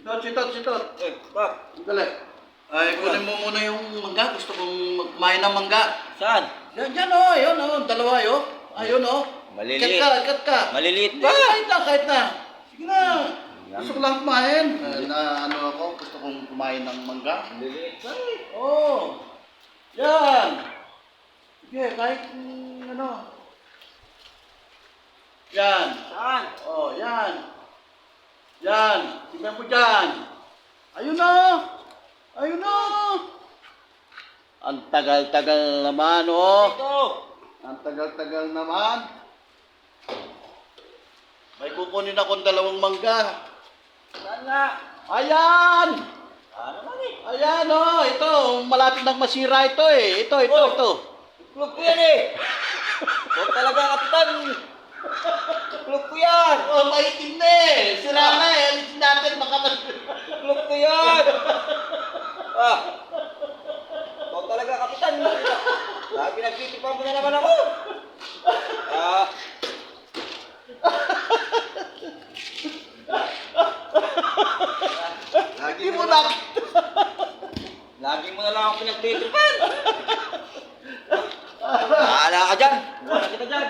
Sitot. Bak. Dali. Ay, kunin mo muna yung mangga. Gusto kong kumain ng mangga. Saan? Yan o, yun o. Dalawa yun. Ayun o. Maliliit. Ikat ka. Maliliit Hindi, pa. kahit na. Sige na. Yan. Gusto ko lang kumain. Ano ako, gusto kong kumain ng mangga. Maliliit pa. Oo. Yan. Sige, kahit ano. Yan. Saan? Oh, yan. Yan. Tignan mo dyan. Ayun na. Ayun na. Ang tagal-tagal naman, oh. Ito. Ang tagal-tagal naman. May kukunin akong dalawang mangga. Saan nga? Ayan! Ano naman eh? Ayan, oh. Ito, malapit nang masira ito eh. Ito. Tuklog ko yan eh. Huwag talaga kapitan. Tuklog ko yan. Oh, maitim na eh. Sira na eh. Alisin natin, baka Tuklog ko yan. Ah. Huwag talaga kapitan. Lagi nagtitipan mo na naman ako. Ah. Hindi mo na. Lagi mo na lang ako pinagtitipan. Bahala ka dyan. Wala kita dyan.